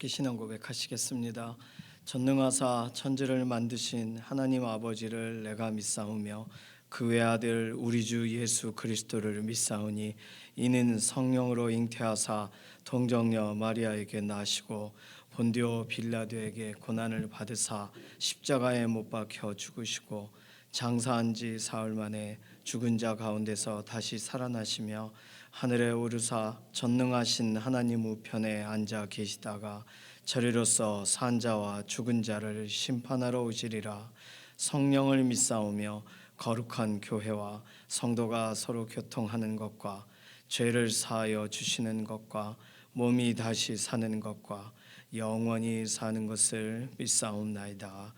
함께 신앙 고백하시겠습니다. 전능하사 천지를 만드신 하나님 아버지를 내가 믿사오며 그 외아들 우리 주 예수 그리스도를 믿사오니 이는 성령으로 잉태하사 동정녀 마리아에게 나시고 본디오 빌라도에게 고난을 받으사 십자가에 못 박혀 죽으시고 장사한 지 사흘 만에 죽은 자 가운데서 다시 살아나시며 하늘에 오르사 전능하신 하나님 우편에 앉아 계시다가 저리로서 산 자와 죽은 자를 심판하러 오시리라. 성령을 믿사오며 거룩한 교회와 성도가 서로 교통하는 것과 죄를 사하여 주시는 것과 몸이 다시 사는 것과 영원히 사는 것을 믿사옵나이다.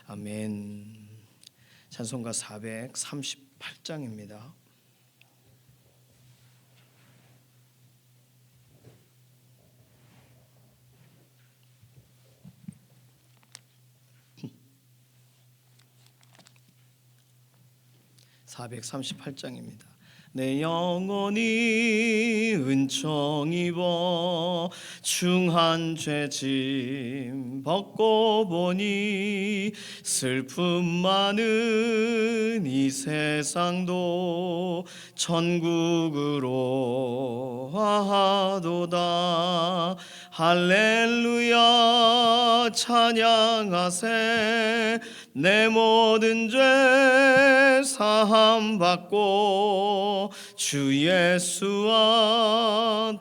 아멘. 찬송가 438장입니다. 내 영혼이 은총 입어 중한 죄짐 벗고 보니 슬픔 많은 이 세상도 천국으로 하도다. 할렐루야 찬양하세. 내 모든 죄 사함 받고 주 예수와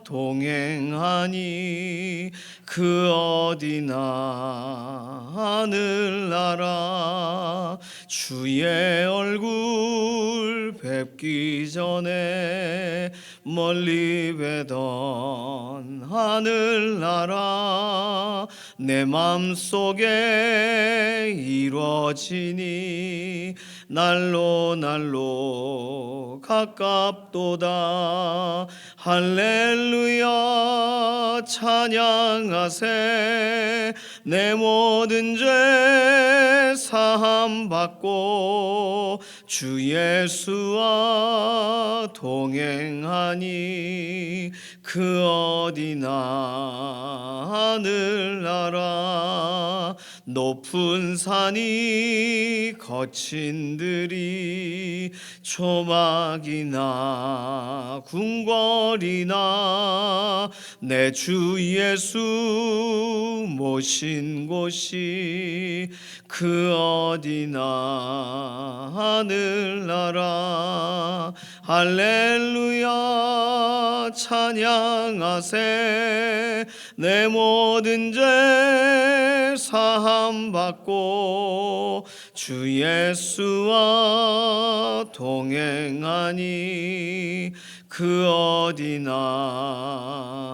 동행하니 그 어디나 하늘나라. 주의 얼굴 뵙기 전에 멀리 뵈던 하늘나라 내 맘속에 이루어지니 날로 날로 가깝도다. 할렐루야 찬양하세. 내 모든 죄 사함 받고 주 예수와 동행하니 그 어디나 하늘나라. 높은 산이 거친 들이 초막이나 궁궐이나 내 주 예수 모신 곳이 그 어디나 하늘나라. 할렐루야 찬양하세. 내 모든 죄 사함 받고 주 예수와 동행하니 그 어디나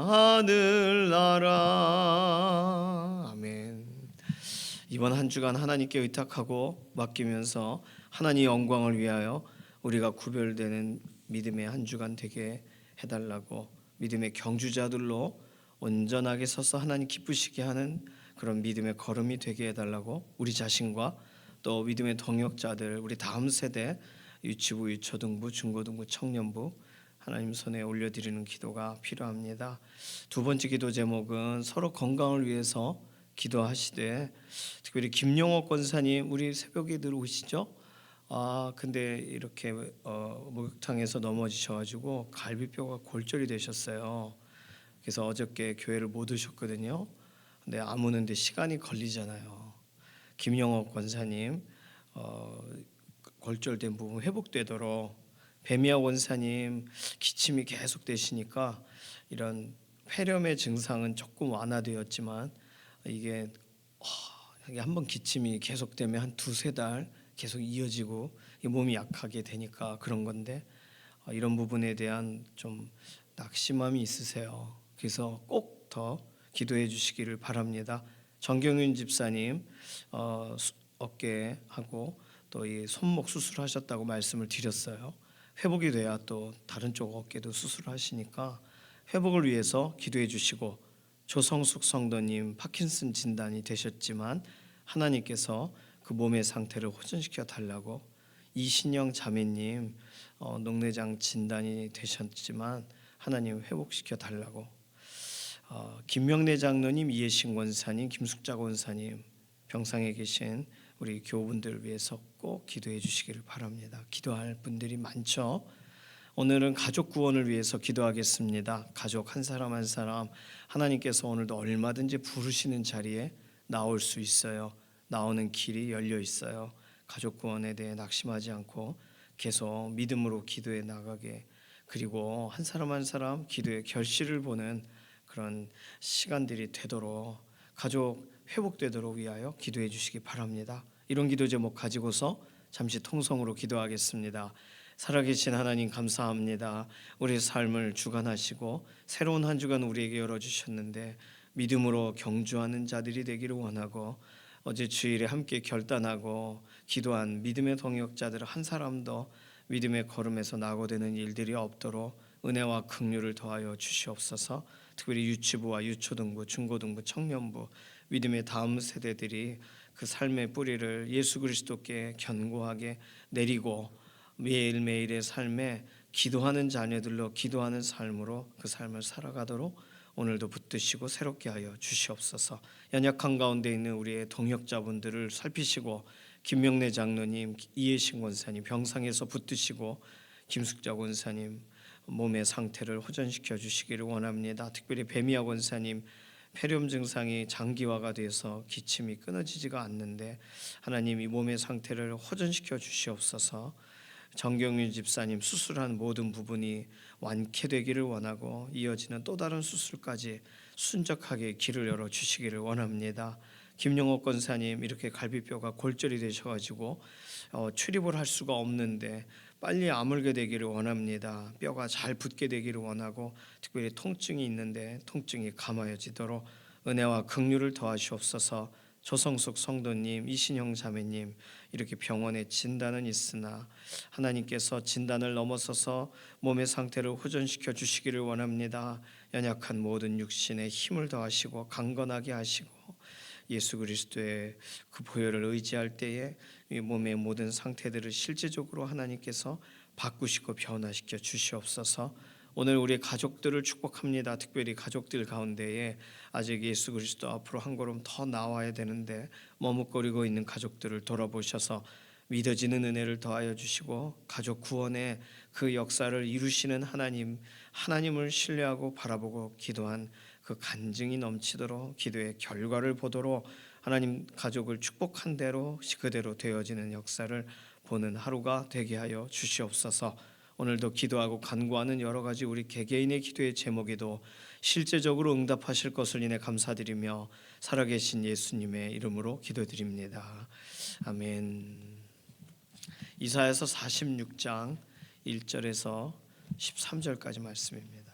하늘나라. 아멘. 이번 한 주간 하나님께 의탁하고 맡기면서 하나님 영광을 위하여 우리가 구별되는 믿음의 한 주간 되게 해달라고, 믿음의 경주자들로 온전하게 서서 하나님 기쁘시게 하는 그런 믿음의 걸음이 되게 해달라고, 우리 자신과 또 믿음의 동역자들, 우리 다음 세대 유치부, 유초등부, 중고등부, 청년부 하나님 손에 올려드리는 기도가 필요합니다. 두 번째 기도 제목은 서로 건강을 위해서 기도하시되, 특별히 김용옥 권사님 우리 새벽에 들어오시죠? 근데 이렇게 목욕탕에서 넘어지셔가지고 갈비뼈가 골절이 되셨어요. 그래서 어저께 교회를 못 오셨거든요. 근데 아무는데 시간이 걸리잖아요. 김영옥 권사님 골절된 부분 회복되도록, 배미아 권사님 기침이 계속 되시니까 이런 폐렴의 증상은 조금 완화되었지만 이게 한번 기침이 계속되면 한 두세 달 계속 이어지고 몸이 약하게 되니까 그런 건데, 이런 부분에 대한 좀 낙심함이 있으세요. 그래서 꼭 더 기도해 주시기를 바랍니다. 정경윤 집사님 어깨하고 또 이 손목 수술하셨다고 말씀을 드렸어요. 회복이 돼야 또 다른 쪽 어깨도 수술하시니까 회복을 위해서 기도해 주시고, 조성숙 성도님 파킨슨 진단이 되셨지만 하나님께서 그 몸의 상태를 호전시켜 달라고, 이신영 자매님 녹내장 진단이 되셨지만 하나님 회복시켜 달라고, 김명래 장로님, 이해신 권사님, 김숙자 권사님, 병상에 계신 우리 교우분들을 위해서 꼭 기도해 주시기를 바랍니다. 기도할 분들이 많죠. 오늘은 가족 구원을 위해서 기도하겠습니다. 가족 한 사람 한 사람 하나님께서 오늘도 얼마든지 부르시는 자리에 나올 수 있어요. 나오는 길이 열려 있어요. 가족 구원에 대해 낙심하지 않고 계속 믿음으로 기도해 나가게, 그리고 한 사람 한 사람 기도의 결실을 보는 그런 시간들이 되도록, 가족 회복되도록 위하여 기도해 주시기 바랍니다. 이런 기도 제목 가지고서 잠시 통성으로 기도하겠습니다. 살아계신 하나님 감사합니다. 우리의 삶을 주관하시고 새로운 한 주간 우리에게 열어주셨는데 믿음으로 경주하는 자들이 되기를 원하고, 어제 주일에 함께 결단하고 기도한 믿음의 동역자들 한 사람도 믿음의 걸음에서 낙오되는 일들이 없도록 은혜와 긍휼을 더하여 주시옵소서. 특별히 유치부와 유초등부, 중고등부, 청년부 믿음의 다음 세대들이 그 삶의 뿌리를 예수 그리스도께 견고하게 내리고 매일매일의 삶에 기도하는 자녀들로 기도하는 삶으로 그 삶을 살아가도록 오늘도 붙드시고 새롭게 하여 주시옵소서. 연약한 가운데 있는 우리의 동역자분들을 살피시고 김명래 장로님, 이해신 권사님 병상에서 붙드시고 김숙자 권사님 몸의 상태를 호전시켜 주시기를 원합니다. 특별히 배미아 권사님 폐렴 증상이 장기화가 돼서 기침이 끊어지지가 않는데 하나님 이 몸의 상태를 호전시켜 주시옵소서. 정경윤 집사님 수술한 모든 부분이 완쾌되기를 원하고 이어지는 또 다른 수술까지 순적하게 길을 열어 주시기를 원합니다. 김영옥 권사님 이렇게 갈비뼈가 골절이 되셔가지고 출입을 할 수가 없는데 빨리 아물게 되기를 원합니다. 뼈가 잘 붙게 되기를 원하고, 특별히 통증이 있는데 통증이 감하여지도록 은혜와 긍휼을 더하시옵소서. 조성숙 성도님, 이신영 자매님 이렇게 병원에 진단은 있으나 하나님께서 진단을 넘어서서 몸의 상태를 호전시켜 주시기를 원합니다. 연약한 모든 육신에 힘을 더하시고 강건하게 하시고 예수 그리스도의 그 보혈을 의지할 때에 이 몸의 모든 상태들을 실제적으로 하나님께서 바꾸시고 변화시켜 주시옵소서. 오늘 우리 가족들을 축복합니다. 특별히 가족들 가운데에 아직 예수 그리스도 앞으로 한 걸음 더 나와야 되는데 머뭇거리고 있는 가족들을 돌아보셔서 믿어지는 은혜를 더하여 주시고 가족 구원의 그 역사를 이루시는 하나님을 신뢰하고 바라보고 기도한 그 간증이 넘치도록 기도의 결과를 보도록 하나님 가족을 축복한 대로 그대로 되어지는 역사를 보는 하루가 되게 하여 주시옵소서. 오늘도 기도하고 간구하는 여러 가지 우리 개개인의 기도의 제목에도 실제적으로 응답하실 것을 인해 감사드리며 살아계신 예수님의 이름으로 기도드립니다. 아멘. 이사야서 46장 1절에서 13절까지 말씀입니다.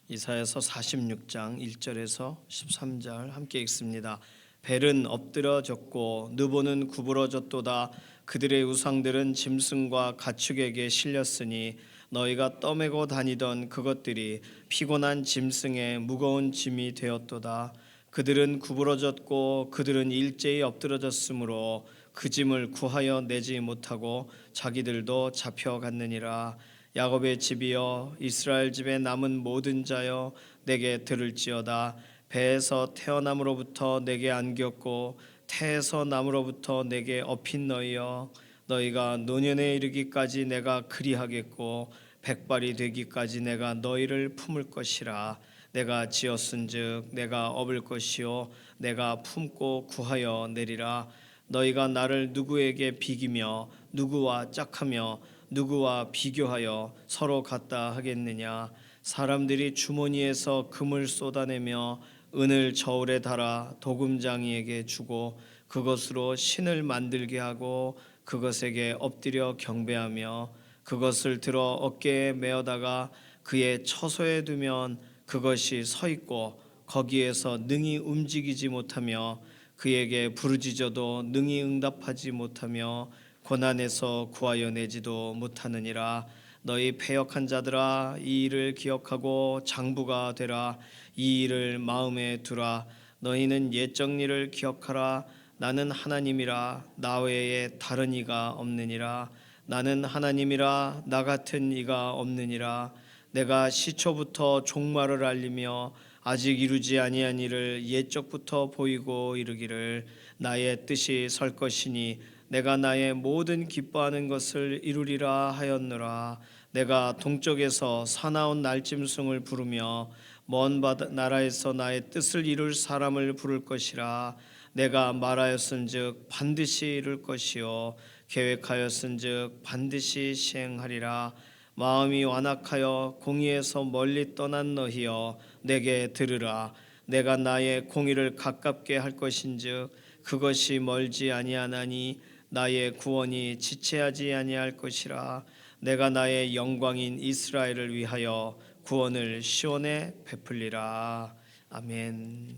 이사야서 46장 1절에서 13절 함께 읽습니다. 벨은 엎드러졌고 느보는 구부러졌도다. 그들의 우상들은 짐승과 가축에게 실렸으니 너희가 떠매고 다니던 그것들이 피곤한 짐승의 무거운 짐이 되었도다. 그들은 구부러졌고 그들은 일제히 엎드러졌으므로 그 짐을 구하여 내지 못하고 자기들도 잡혀갔느니라. 야곱의 집이여 이스라엘 집에 남은 모든 자여 내게 들을지어다. 배에서 태어남으로부터 내게 안겼고 태에서 남으로부터 내게 업힌 너희여, 너희가 노년에 이르기까지 내가 그리하겠고 백발이 되기까지 내가 너희를 품을 것이라. 내가 지었은즉 내가 업을 것이요 내가 품고 구하여 내리라. 너희가 나를 누구에게 비기며 누구와 짝하며 누구와 비교하여 서로 같다 하겠느냐. 사람들이 주머니에서 금을 쏟아내며 은을 저울에 달아 도금장이에게 주고 그것으로 신을 만들게 하고 그것에게 엎드려 경배하며 그것을 들어 어깨에 메어다가 그의 처소에 두면 그것이 서 있고 거기에서 능히 움직이지 못하며 그에게 부르짖어도 능히 응답하지 못하며 고난에서 구하여 내지도 못하느니라. 너희 패역한 자들아 이 일을 기억하고 장부가 되라. 이 일을 마음에 두라. 너희는 옛적 일을 기억하라. 나는 하나님이라 나 외에 다른 이가 없느니라. 나는 하나님이라 나 같은 이가 없느니라. 내가 시초부터 종말을 알리며 아직 이루지 아니한 일을 옛적부터 보이고 이르기를 나의 뜻이 설 것이니 내가 나의 모든 기뻐하는 것을 이루리라 하였노라. 내가 동쪽에서 사나운 날짐승을 부르며 먼 나라에서 나의 뜻을 이룰 사람을 부를 것이라. 내가 말하였은즉 반드시 이룰 것이요 계획하였은즉 반드시 시행하리라. 마음이 완악하여 공의에서 멀리 떠난 너희여 내게 들으라. 내가 나의 공의를 가깝게 할 것인즉 그것이 멀지 아니하나니 나의 구원이 지체하지 아니할 것이라. 내가 나의 영광인 이스라엘을 위하여 구원을 시온에 베풀리라. 아멘.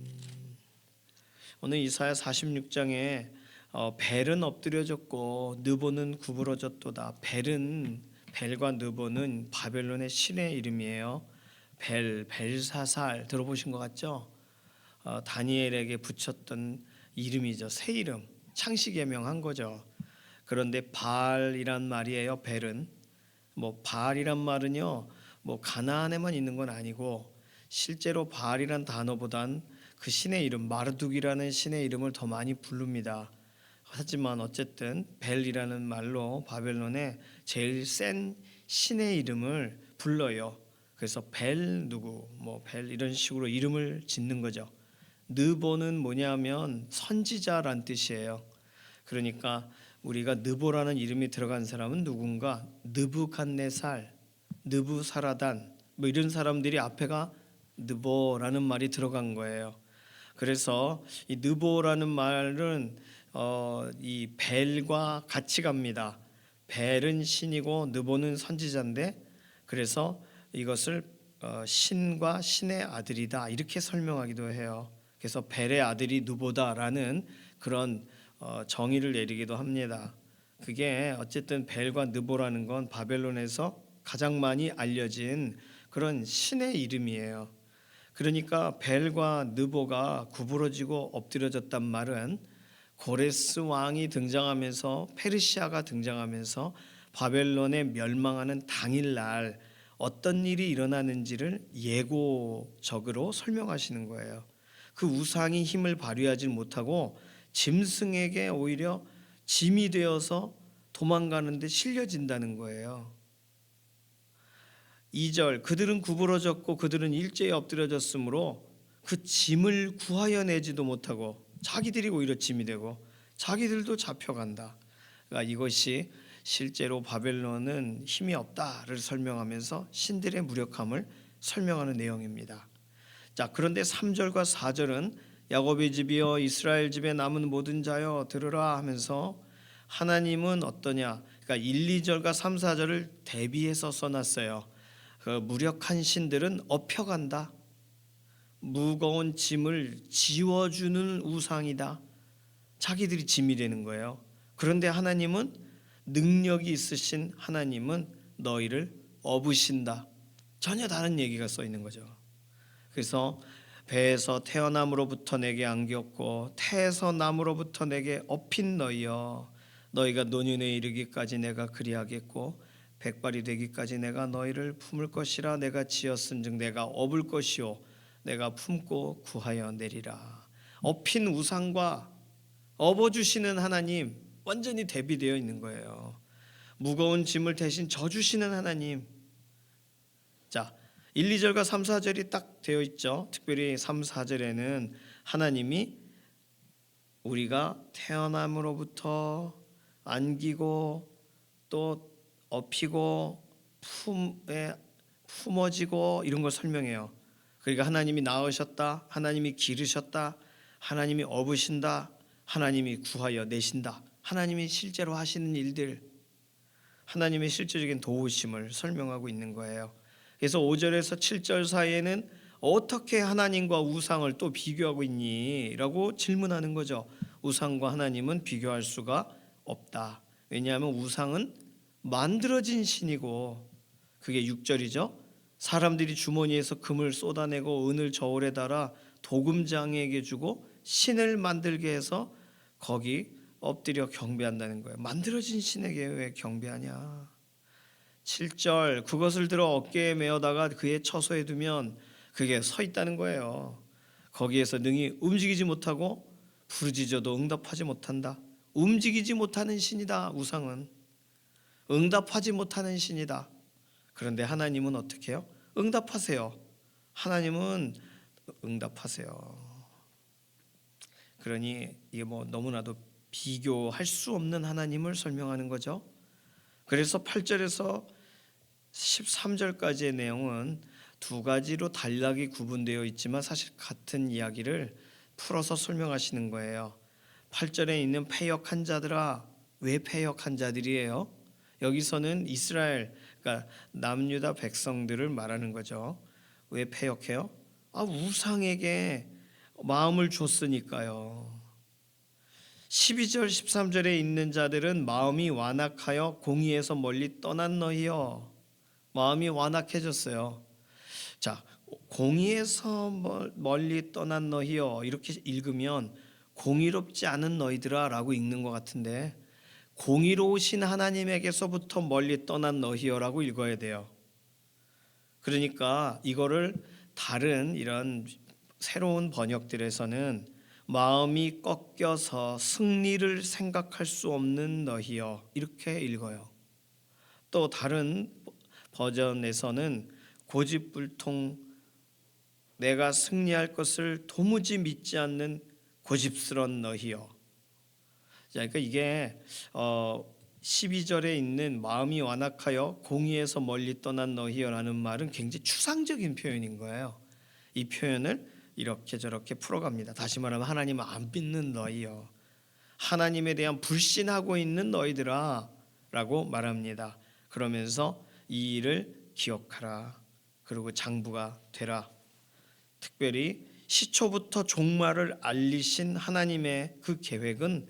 오늘 이사야 46장에 벨은 엎드려졌고 느보는 구부러졌도다. 벨과 느보는 바벨론의 신의 이름이에요. 벨사살 들어보신 것 같죠? 다니엘에게 붙였던 이름이죠. 새 이름, 창시계명한 거죠. 그런데 바알이란 말이에요. 벨은 바알이란 말은요, 가나안에만 있는 건 아니고 실제로 바알이란 단어보단 그 신의 이름 마르둑이라는 신의 이름을 더 많이 부릅니다. 하지만 어쨌든 벨이라는 말로 바벨론의 제일 센 신의 이름을 불러요. 그래서 벨 누구 벨 이런 식으로 이름을 짓는 거죠. 느보는 뭐냐면 선지자란 뜻이에요. 그러니까 우리가 느보라는 이름이 들어간 사람은 누군가 느부갓네살, 느부사라단 이런 사람들이 앞에가 느보라는 말이 들어간 거예요. 그래서 이 느보라는 말은 이 벨과 같이 갑니다. 벨은 신이고 느보는 선지자인데 그래서 이것을 신과 신의 아들이다 이렇게 설명하기도 해요. 그래서 벨의 아들이 느보다라는 그런 정의를 내리기도 합니다. 그게 어쨌든 벨과 느보라는 건 바벨론에서 가장 많이 알려진 그런 신의 이름이에요. 그러니까 벨과 느보가 구부러지고 엎드려졌단 말은 고레스 왕이 등장하면서 페르시아가 등장하면서 바벨론에 멸망하는 당일날 어떤 일이 일어나는지를 예고적으로 설명하시는 거예요. 그 우상이 힘을 발휘하지 못하고 짐승에게 오히려 짐이 되어서 도망가는데 실려진다는 거예요. 2절 그들은 구부러졌고 그들은 일제히 엎드려졌으므로 그 짐을 구하여 내지도 못하고 자기들이 오히려 짐이 되고 자기들도 잡혀간다. 그러니까 이것이 실제로 바벨론은 힘이 없다를 설명하면서 신들의 무력함을 설명하는 내용입니다. 자, 그런데 3절과 4절은 야곱의 집이여 이스라엘 집에 남은 모든 자여 들으라 하면서 하나님은 어떠냐? 그러니까 1, 2절과 3, 4절을 대비해서 써놨어요. 그 무력한 신들은 엎혀간다. 무거운 짐을 지워주는 우상이다. 자기들이 짐이 되는 거예요. 그런데 하나님은 능력이 있으신 하나님은 너희를 업으신다. 전혀 다른 얘기가 써 있는 거죠. 그래서 배에서 태어남으로부터 내게 안겼고 태에서 남으로부터 내게 업힌 너희여 너희가 노년에 이르기까지 내가 그리하겠고 백발이 되기까지 내가 너희를 품을 것이라. 내가 지었은즉 내가 업을 것이요 내가 품고 구하여 내리라. 업힌 우상과 업어주시는 하나님 완전히 대비되어 있는 거예요. 무거운 짐을 대신 져주시는 하나님. 자, 1, 2절과 3, 4절이 딱 되어 있죠. 특별히 3, 4절에는 하나님이 우리가 태어남으로부터 안기고 또 업히고 품어지고 이런 걸 설명해요. 그러니까 하나님이 낳으셨다, 하나님이 기르셨다, 하나님이 업으신다, 하나님이 구하여 내신다. 하나님이 실제로 하시는 일들, 하나님의 실제적인 도우심을 설명하고 있는 거예요. 그래서 5절에서 7절 사이에는 어떻게 하나님과 우상을 또 비교하고 있니? 라고 질문하는 거죠. 우상과 하나님은 비교할 수가 없다. 왜냐하면 우상은 만들어진 신이고 그게 6절이죠. 사람들이 주머니에서 금을 쏟아내고 은을 저울에 달아 도금장에게 주고 신을 만들게 해서 거기 엎드려 경배한다는 거예요. 만들어진 신에게 왜 경배하냐. 7절 그것을 들어 어깨에 메어다가 그의 처소에 두면 그게 서 있다는 거예요. 거기에서 능히 움직이지 못하고 부르짖어도 응답하지 못한다. 움직이지 못하는 신이다. 우상은 응답하지 못하는 신이다. 그런데 하나님은 어떻게 해요? 응답하세요. 하나님은 응답하세요. 그러니 이게 뭐 너무나도 비교할 수 없는 하나님을 설명하는 거죠. 그래서 8절에서 13절까지의 내용은 두 가지로 단락이 구분되어 있지만 사실 같은 이야기를 풀어서 설명하시는 거예요. 8절에 있는 패역한 자들아, 왜 패역한 자들이에요? 여기서는 이스라엘, 그러니까 남유다 백성들을 말하는 거죠. 왜 패역해요? 우상에게 마음을 줬으니까요. 12절 13절에 있는 자들은 마음이 완악하여 공의에서 멀리 떠난 너희여. 마음이 완악해졌어요. 자, 공의에서 멀리 떠난 너희여 이렇게 읽으면 공의롭지 않은 너희들아 라고 읽는 것 같은데 공의로우신 하나님에게서부터 멀리 떠난 너희여라고 읽어야 돼요. 그러니까 이거를 다른 이런 새로운 번역들에서는 마음이 꺾여서 승리를 생각할 수 없는 너희여 이렇게 읽어요. 또 다른 버전에서는 고집불통 내가 승리할 것을 도무지 믿지 않는 고집스런 너희여. 그러니까 이게 12절에 있는 마음이 완악하여 공의에서 멀리 떠난 너희여라는 말은 굉장히 추상적인 표현인 거예요. 이 표현을 이렇게 저렇게 풀어갑니다. 다시 말하면 하나님을 안 믿는 너희여, 하나님에 대한 불신하고 있는 너희들아 라고 말합니다. 그러면서 이 일을 기억하라. 그리고 장부가 되라. 특별히 시초부터 종말을 알리신 하나님의 그 계획은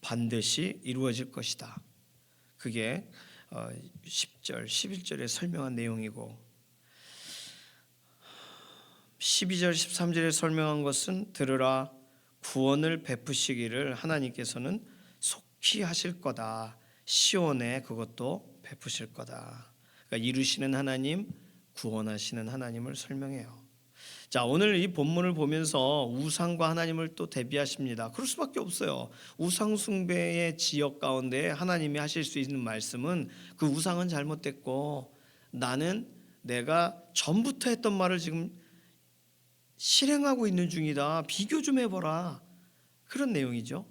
반드시 이루어질 것이다. 그게 10절, 11절에 설명한 내용이고 12절, 13절에 설명한 것은 들으라 구원을 베푸시기를 하나님께서는 속히 하실 거다. 시온에 그것도 베푸실 거다. 그러니까 이루시는 하나님, 구원하시는 하나님을 설명해요. 자, 오늘 이 본문을 보면서 우상과 하나님을 또 대비하십니다. 그럴 수밖에 없어요. 우상 숭배의 지역 가운데 하나님이 하실 수 있는 말씀은 그 우상은 잘못됐고 나는 내가 전부터 했던 말을 지금 실행하고 있는 중이다. 비교 좀 해보라. 그런 내용이죠.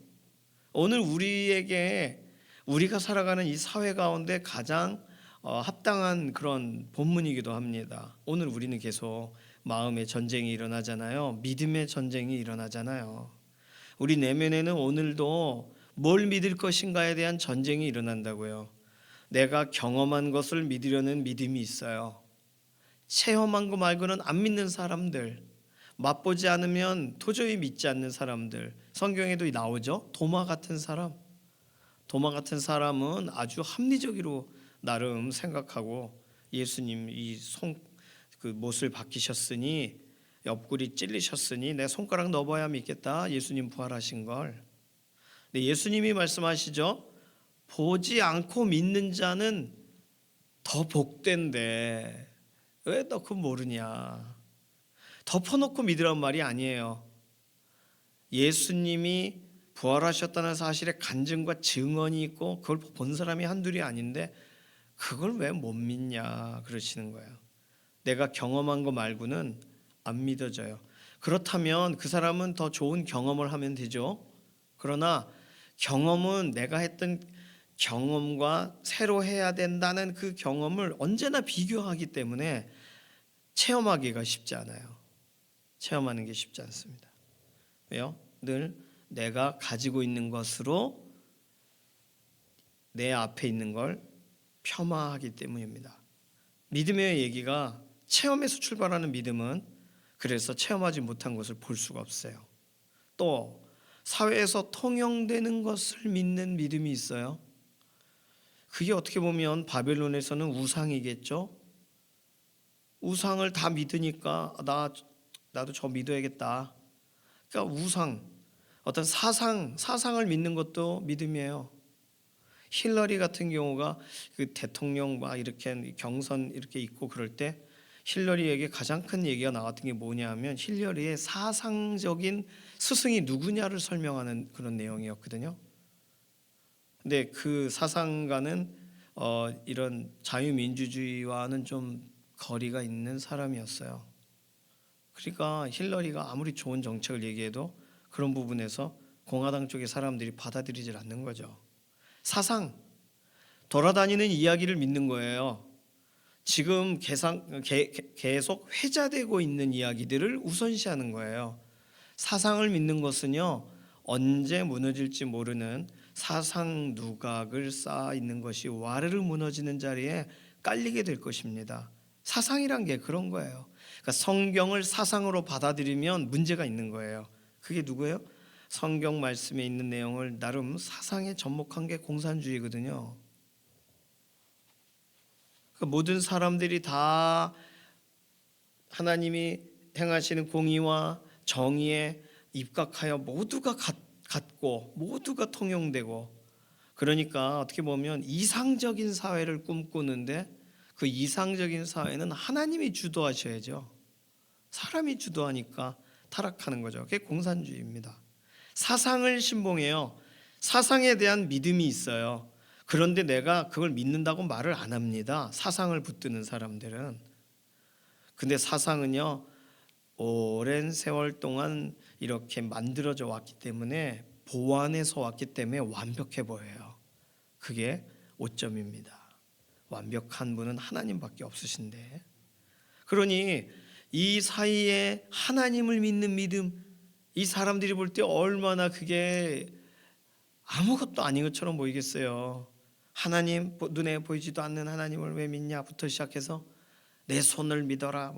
오늘 우리에게 우리가 살아가는 이 사회 가운데 가장 합당한 그런 본문이기도 합니다. 오늘 우리는 계속 마음의 전쟁이 일어나잖아요. 믿음의 전쟁이 일어나잖아요. 우리 내면에는 오늘도 뭘 믿을 것인가에 대한 전쟁이 일어난다고요. 내가 경험한 것을 믿으려는 믿음이 있어요. 체험한 거 말고는 안 믿는 사람들, 맛보지 않으면 도저히 믿지 않는 사람들, 성경에도 나오죠. 도마 같은 사람. 도마 같은 사람은 아주 합리적으로 나름 생각하고 예수님 그 못을 박히셨으니 옆구리 찔리셨으니 내 손가락 넣어봐야 믿겠다. 예수님 부활하신 걸. 근데 예수님이 말씀하시죠. 보지 않고 믿는 자는 더 복된데 왜 너 그거 모르냐. 덮어놓고 믿으란 말이 아니에요. 예수님이 부활하셨다는 사실에 간증과 증언이 있고 그걸 본 사람이 한둘이 아닌데 그걸 왜 못 믿냐 그러시는 거예요. 내가 경험한 거 말고는 안 믿어져요. 그렇다면 그 사람은 더 좋은 경험을 하면 되죠. 그러나 경험은 내가 했던 경험과 새로 해야 된다는 그 경험을 언제나 비교하기 때문에 체험하기가 쉽지 않아요. 체험하는 게 쉽지 않습니다. 왜요? 늘 내가 가지고 있는 것으로 내 앞에 있는 걸 폄하하기 때문입니다. 믿음의 얘기가 체험에서 출발하는 믿음은 그래서 체험하지 못한 것을 볼 수가 없어요. 또 사회에서 통용되는 것을 믿는 믿음이 있어요. 그게 어떻게 보면 바벨론에서는 우상이겠죠. 우상을 다 믿으니까 나도 저 믿어야겠다. 그러니까 우상, 어떤 사상을 믿는 것도 믿음이에요. 힐러리 같은 경우가 그 대통령 막 이렇게 경선 이렇게 있고 그럴 때 힐러리에게 가장 큰 얘기가 나왔던 게 뭐냐면 힐러리의 사상적인 스승이 누구냐를 설명하는 그런 내용이었거든요. 근데 그 사상가는 이런 자유민주주의와는 좀 거리가 있는 사람이었어요. 그러니까 힐러리가 아무리 좋은 정책을 얘기해도 그런 부분에서 공화당 쪽의 사람들이 받아들이질 않는 거죠. 사상, 돌아다니는 이야기를 믿는 거예요. 지금 계속 회자되고 있는 이야기들을 우선시하는 거예요. 사상을 믿는 것은요, 언제 무너질지 모르는 사상 누각을 쌓아 있는 것이 와르르 무너지는 자리에 깔리게 될 것입니다. 사상이란 게 그런 거예요. 그러니까 성경을 사상으로 받아들이면 문제가 있는 거예요. 그게 누구예요? 성경 말씀에 있는 내용을 나름 사상에 접목한 게 공산주의거든요. 그러니까 모든 사람들이 다 하나님이 행하시는 공의와 정의에 입각하여 모두가 같고 모두가 통용되고, 그러니까 어떻게 보면 이상적인 사회를 꿈꾸는데 그 이상적인 사회는 하나님이 주도하셔야죠. 사람이 주도하니까 타락하는 거죠. 그게 공산주의입니다. 사상을 신봉해요. 사상에 대한 믿음이 있어요. 그런데 내가 그걸 믿는다고 말을 안 합니다. 사상을 붙드는 사람들은. 근데 사상은요, 오랜 세월 동안 이렇게 만들어져 왔기 때문에, 보완해서 왔기 때문에 완벽해 보여요. 그게 오점입니다. 완벽한 분은 하나님밖에 없으신데, 그러니 이 사이에 하나님을 믿는 믿음, 이 사람들이 볼 때 얼마나 그게 아무것도 아닌 것처럼 보이겠어요. 하나님, 눈에 보이지도 않는 하나님을 왜 믿냐부터 시작해서 내 손을 믿어라.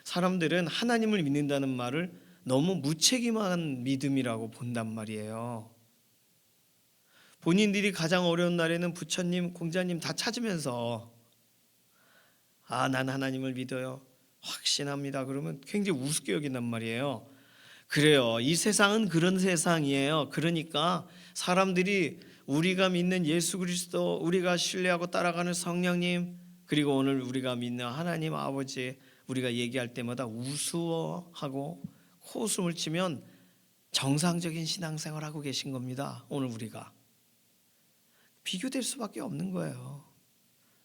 사람들은 하나님을 믿는다는 말을 너무 무책임한 믿음이라고 본단 말이에요. 본인들이 가장 어려운 날에는 부처님, 공자님 다 찾으면서 난 하나님을 믿어요, 확신합니다, 그러면 굉장히 우습게 여긴단 말이에요. 그래요. 이 세상은 그런 세상이에요. 그러니까 사람들이 우리가 믿는 예수 그리스도, 우리가 신뢰하고 따라가는 성령님, 그리고 오늘 우리가 믿는 하나님 아버지, 우리가 얘기할 때마다 우스워하고 코웃음을 치면 정상적인 신앙생활 하고 계신 겁니다. 오늘 우리가 비교될 수밖에 없는 거예요.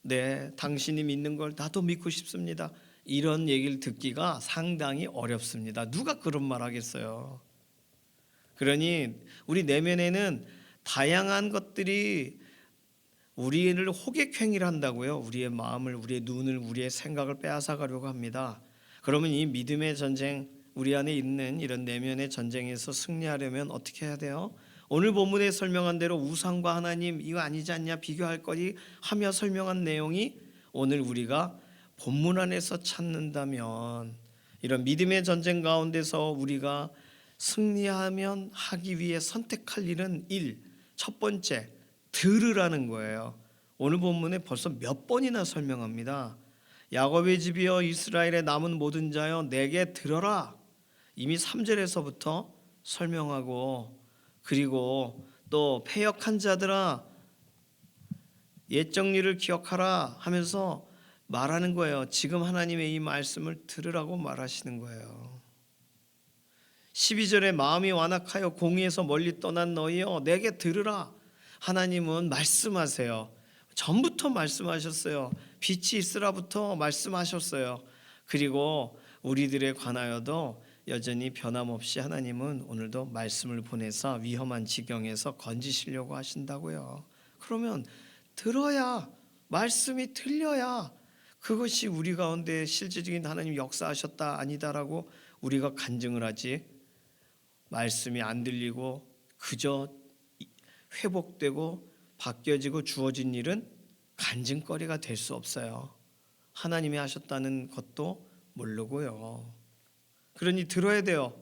네, 당신이 믿는 걸 나도 믿고 싶습니다, 이런 얘기를 듣기가 상당히 어렵습니다. 누가 그런 말 하겠어요. 그러니 우리 내면에는 다양한 것들이 우리를 호객행위를 한다고요. 우리의 마음을, 우리의 눈을, 우리의 생각을 빼앗아가려고 합니다. 그러면 이 믿음의 전쟁, 우리 안에 있는 이런 내면의 전쟁에서 승리하려면 어떻게 해야 돼요? 오늘 본문에 설명한 대로 우상과 하나님 이거 아니지 않냐, 비교할 거리 하며 설명한 내용이 오늘 우리가 본문 안에서 찾는다면, 이런 믿음의 전쟁 가운데서 우리가 승리하면 하기 위해 선택할 일은 첫 번째, 들으라는 거예요. 오늘 본문에 벌써 몇 번이나 설명합니다. 야곱의 집이여 이스라엘의 남은 모든 자여 내게 들어라. 이미 3절에서부터 설명하고, 그리고 또 패역한 자들아 옛 정리를 기억하라 하면서 말하는 거예요. 지금 하나님의 이 말씀을 들으라고 말하시는 거예요. 12절에 마음이 완악하여 공의에서 멀리 떠난 너희여 내게 들으라. 하나님은 말씀하세요. 전부터 말씀하셨어요. 빛이 있으라부터 말씀하셨어요. 그리고 우리들에 관하여도 여전히 변함없이 하나님은 오늘도 말씀을 보내서 위험한 지경에서 건지시려고 하신다고요. 그러면 들어야, 말씀이 들려야 그것이 우리 가운데 실질적인 하나님 역사하셨다 아니다라고 우리가 간증을 하지, 말씀이 안 들리고 그저 회복되고 바뀌어지고 주어진 일은 간증거리가 될 수 없어요. 하나님이 하셨다는 것도 모르고요. 그러니 들어야 돼요.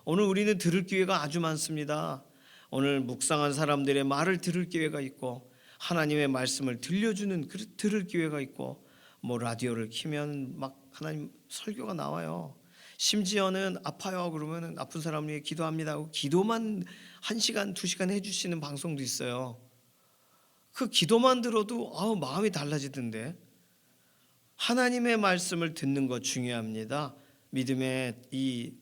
오늘 우리는 들을 기회가 아주 많습니다. 오늘 묵상한 사람들의 말을 들을 기회가 있고, 하나님의 말씀을 들려주는 들을 기회가 있고, 라디오를 키면 막 하나님 설교가 나와요. 심지어는 아파요 그러면은 아픈 사람을 위해 기도합니다 하고 기도만 1시간 2시간 해주시는 방송도 있어요. 그 기도만 들어도 마음이 달라지던데. 하나님의 말씀을 듣는 것 중요합니다. 믿음의 이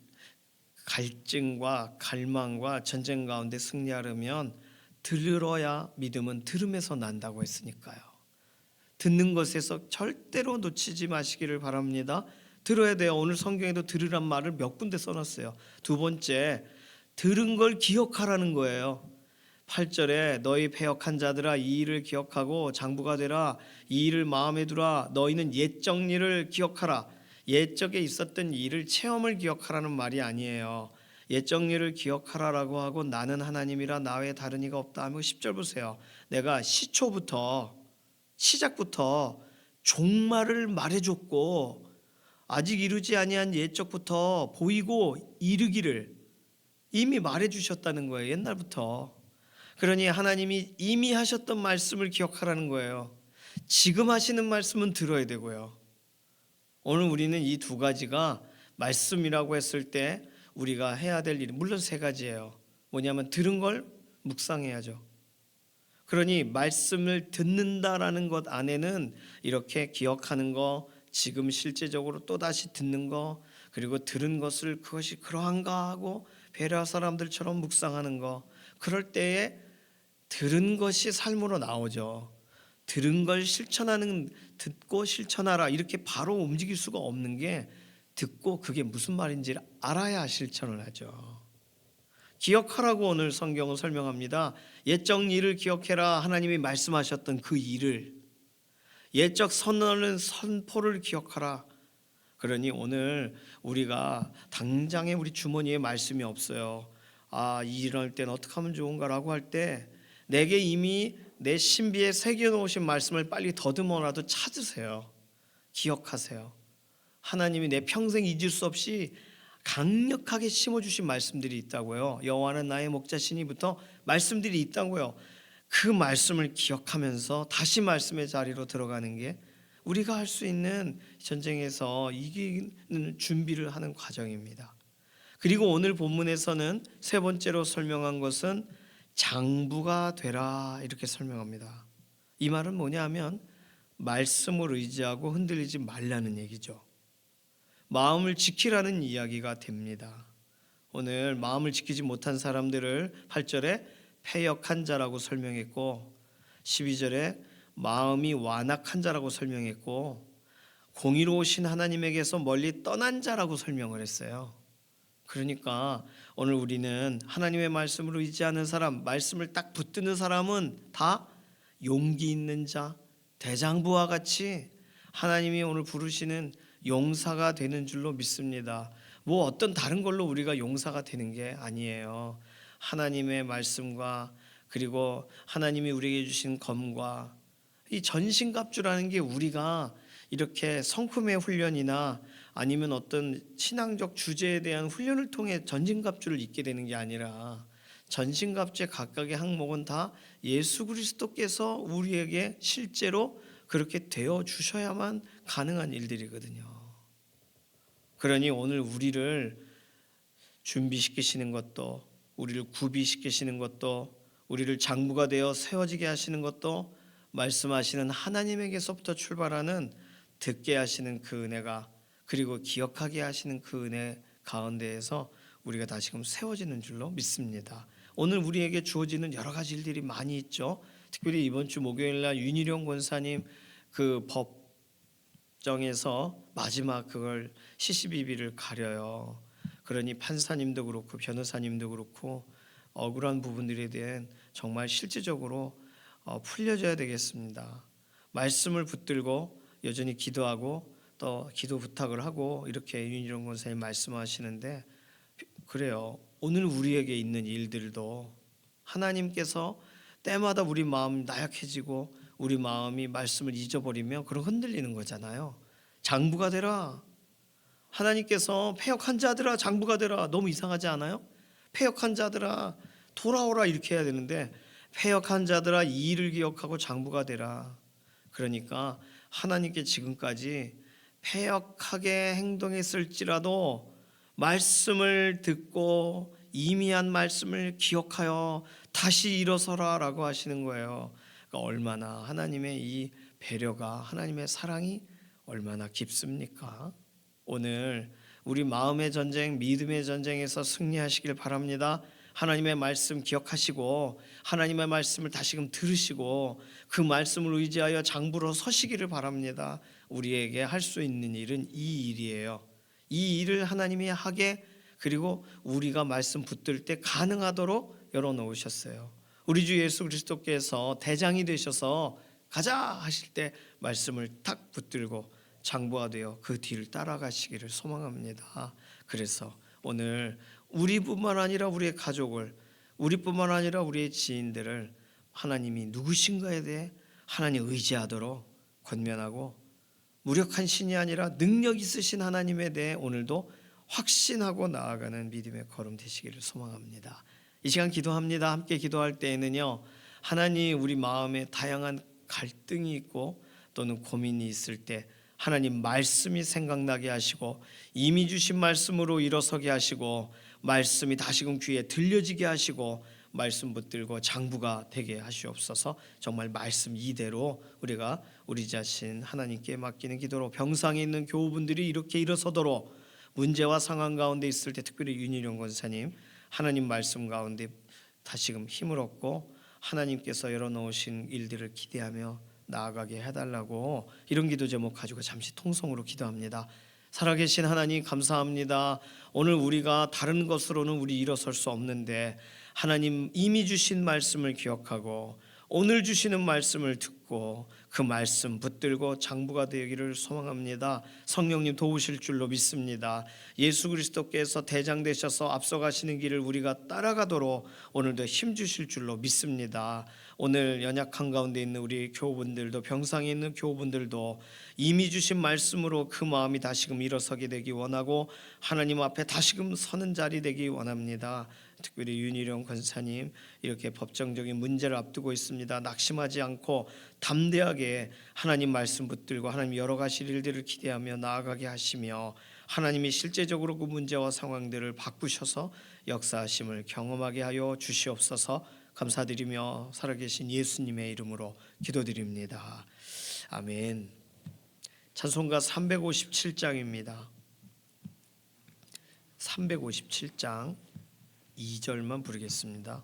갈증과 갈망과 전쟁 가운데 승리하려면 들어야 믿음은 들음에서 난다고 했으니까요. 듣는 것에서 절대로 놓치지 마시기를 바랍니다. 들어야 돼요. 오늘 성경에도 들으란 말을 몇 군데 써놨어요. 두 번째, 들은 걸 기억하라는 거예요. 8절에 너희 패역한 자들아 이 일을 기억하고 장부가 되라. 이 일을 마음에 두라. 너희는 옛적 일을 기억하라. 옛적에 있었던 일을 체험을 기억하라는 말이 아니에요. 옛적 일을 기억하라라고 하고 나는 하나님이라 나 외에 다른 이가 없다 하면 10절 보세요. 내가 시작부터 종말을 말해줬고 아직 이루지 아니한 옛적부터 보이고 이르기를 이미 말해주셨다는 거예요. 옛날부터. 그러니 하나님이 이미 하셨던 말씀을 기억하라는 거예요. 지금 하시는 말씀은 들어야 되고요. 오늘 우리는 이 두 가지가 말씀이라고 했을 때 우리가 해야 될 일이 물론 세 가지예요. 뭐냐면 들은 걸 묵상해야죠. 그러니 말씀을 듣는다라는 것 안에는 이렇게 기억하는 거, 지금 실제적으로 또다시 듣는 거, 그리고 들은 것을 그것이 그러한가 하고 베레아 사람들처럼 묵상하는 거, 그럴 때에 들은 것이 삶으로 나오죠. 들은 걸 실천하는, 듣고 실천하라 이렇게 바로 움직일 수가 없는 게 듣고 그게 무슨 말인지를 알아야 실천을 하죠. 기억하라고 오늘 성경은 설명합니다. 옛적 일을 기억해라. 하나님이 말씀하셨던 그 일을, 옛적 선언은 선포를 기억하라. 그러니 오늘 우리가 당장에 우리 주머니에 말씀이 없어요. 이럴 땐 어떻게 하면 좋은가라고 할 때 내게 이미 내 신비에 새겨놓으신 말씀을 빨리 더듬어라도 찾으세요. 기억하세요. 하나님이 내 평생 잊을 수 없이 강력하게 심어주신 말씀들이 있다고요. 여호와는 나의 목자시니부터 말씀들이 있다고요. 그 말씀을 기억하면서 다시 말씀의 자리로 들어가는 게 우리가 할 수 있는 전쟁에서 이기는 준비를 하는 과정입니다. 그리고 오늘 본문에서는 세 번째로 설명한 것은 장부가 되라 이렇게 설명합니다. 이 말은 뭐냐면 말씀을 의지하고 흔들리지 말라는 얘기죠. 마음을 지키라는 이야기가 됩니다. 오늘 마음을 지키지 못한 사람들을 8절에 패역한 자라고 설명했고 12절에 마음이 완악한 자라고 설명했고 공의로우신 하나님에게서 멀리 떠난 자라고 설명을 했어요. 그러니까 오늘 우리는 하나님의 말씀을 의지하는 사람, 말씀을 딱 붙드는 사람은 다 용기 있는 자, 대장부와 같이 하나님이 오늘 부르시는 용사가 되는 줄로 믿습니다. 뭐 어떤 다른 걸로 우리가 용사가 되는 게 아니에요. 하나님의 말씀과 그리고 하나님이 우리에게 주신 검과 이 전신갑주라는 게 우리가 이렇게 성품의 훈련이나 아니면 어떤 신앙적 주제에 대한 훈련을 통해 전신갑주를 입게 되는 게 아니라 전신갑주의 각각의 항목은 다 예수 그리스도께서 우리에게 실제로 그렇게 되어 주셔야만 가능한 일들이거든요. 그러니 오늘 우리를 준비시키시는 것도, 우리를 구비시키시는 것도, 우리를 장부가 되어 세워지게 하시는 것도 말씀하시는 하나님에게서부터 출발하는 듣게 하시는 그 은혜가, 그리고 기억하게 하시는 그 은혜 가운데에서 우리가 다시금 세워지는 줄로 믿습니다. 오늘 우리에게 주어지는 여러 가지 일들이 많이 있죠. 특별히 이번 주 목요일날 윤희룡 권사님 그 법정에서 마지막 그걸 시시비비를 가려요. 그러니 판사님도 그렇고 변호사님도 그렇고 억울한 부분들에 대한 정말 실질적으로 풀려져야 되겠습니다. 말씀을 붙들고 여전히 기도하고 또 기도 부탁을 하고 이렇게 윤희룡 권사님 말씀하시는데 그래요. 오늘 우리에게 있는 일들도 하나님께서 때마다 우리 마음이 나약해지고 우리 마음이 말씀을 잊어버리면 그런 흔들리는 거잖아요. 장부가 되라. 하나님께서 패역한 자들아 장부가 되라. 너무 이상하지 않아요? 패역한 자들아 돌아오라 이렇게 해야 되는데 패역한 자들아 이 일을 기억하고 장부가 되라. 그러니까 하나님께 지금까지 패역하게 행동했을지라도 말씀을 듣고 이미한 말씀을 기억하여 다시 일어서라라고 하시는 거예요. 그러니까 얼마나 하나님의 이 배려가, 하나님의 사랑이 얼마나 깊습니까? 오늘 우리 마음의 전쟁, 믿음의 전쟁에서 승리하시길 바랍니다. 하나님의 말씀 기억하시고 하나님의 말씀을 다시금 들으시고 그 말씀을 의지하여 장부로 서시기를 바랍니다. 우리에게 할 수 있는 일은 이 일이에요. 이 일을 하나님이 하게, 그리고 우리가 말씀 붙들 때 가능하도록 열어놓으셨어요. 우리 주 예수 그리스도께서 대장이 되셔서 가자 하실 때 말씀을 탁 붙들고 장부가 되어 그 뒤를 따라가시기를 소망합니다. 그래서 오늘 우리뿐만 아니라 우리의 가족을, 우리뿐만 아니라 우리의 지인들을 하나님이 누구신가에 대해 하나님 의지하도록 권면하고, 무력한 신이 아니라 능력 있으신 하나님에 대해 오늘도 확신하고 나아가는 믿음의 걸음 되시기를 소망합니다. 이 시간 기도합니다. 함께 기도할 때에는요, 하나님 우리 마음에 다양한 갈등이 있고 또는 고민이 있을 때 하나님 말씀이 생각나게 하시고 이미 주신 말씀으로 일어서게 하시고 말씀이 다시금 귀에 들려지게 하시고 말씀 붙들고 장부가 되게 하시옵소서. 정말 말씀 이대로 우리가 우리 자신 하나님께 맡기는 기도로 병상에 있는 교우분들이 이렇게 일어서도록, 문제와 상황 가운데 있을 때 특별히 윤희룡 권사님 하나님 말씀 가운데 다시금 힘을 얻고 하나님께서 열어놓으신 일들을 기대하며 나아가게 해달라고, 이런 기도 제목 가지고 잠시 통성으로 기도합니다. 살아계신 하나님 감사합니다. 오늘 우리가 다른 것으로는 우리 일어설 수 없는데 하나님 이미 주신 말씀을 기억하고 오늘 주시는 말씀을 듣고 그 말씀 붙들고 장부가 되기를 소망합니다. 성령님 도우실 줄로 믿습니다. 예수 그리스도께서 대장 되셔서 앞서가시는 길을 우리가 따라가도록 오늘도 힘 주실 줄로 믿습니다. 오늘 연약한 가운데 있는 우리 교우분들도, 병상에 있는 교우분들도 이미 주신 말씀으로 그 마음이 다시금 일어서게 되기 원하고 하나님 앞에 다시금 서는 자리 되기 원합니다. 특별히 윤희룡 권사님 이렇게 법정적인 문제를 앞두고 있습니다. 낙심하지 않고 담대하게 하나님 말씀 붙들고 하나님 열어가실 일들을 기대하며 나아가게 하시며 하나님이 실제적으로 그 문제와 상황들을 바꾸셔서 역사하심을 경험하게 하여 주시옵소서. 감사드리며 살아계신 예수님의 이름으로 기도드립니다. 아멘. 찬송가 357장입니다. 357장 2절만 부르겠습니다.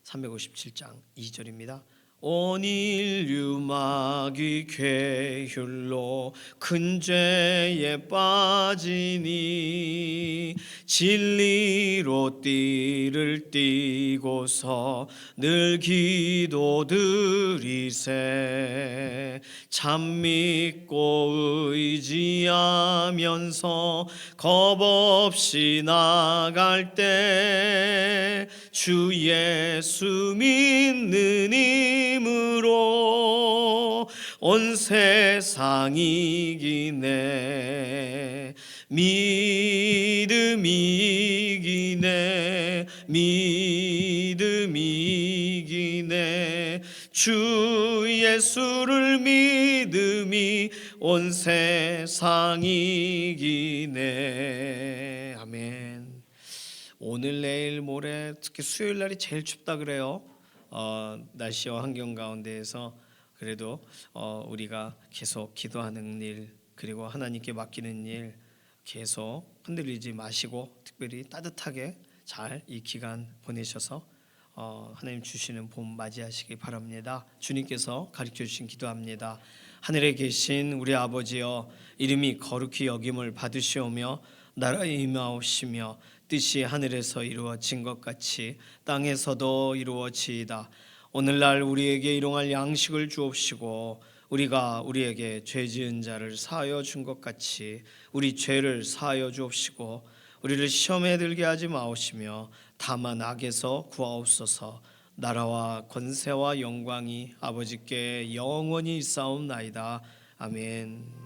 (357장) 2절입니다. 온 인류 마귀 괴휼로 큰 죄에 빠지니 진리로 띠를 띠고서 늘 기도드리세. 참 믿고 의지하면서 겁없이 나갈 때 주 예수 믿는 힘으로 온 세상 이기네. 믿음이 이기네. 믿음이 이기네. 주 예수를 믿음이 온 세상 이기네. 아멘. 오늘 내일 모레 특히 수요일 날이 제일 춥다 그래요. 날씨와 환경 가운데에서 그래도 우리가 계속 기도하는 일, 그리고 하나님께 맡기는 일 계속 흔들리지 마시고 특별히 따뜻하게 잘 이 기간 보내셔서 하나님 주시는 봄 맞이하시기 바랍니다. 주님께서 가르쳐 주신 기도합니다. 하늘에 계신 우리 아버지여, 이름이 거룩히 여김을 받으시오며 나라에 임하옵시며 뜻이 하늘에서 이루어진 것 같이 땅에서도 이루어지이다. 오늘날 우리에게 일용할 양식을 주옵시고 우리가 우리에게 죄 지은 자를 사하여 준 것 같이 우리 죄를 사하여 주옵시고 우리를 시험에 들게 하지 마옵시며 다만 악에서 구하옵소서. 나라와 권세와 영광이 아버지께 영원히 있사옵나이다. 아멘.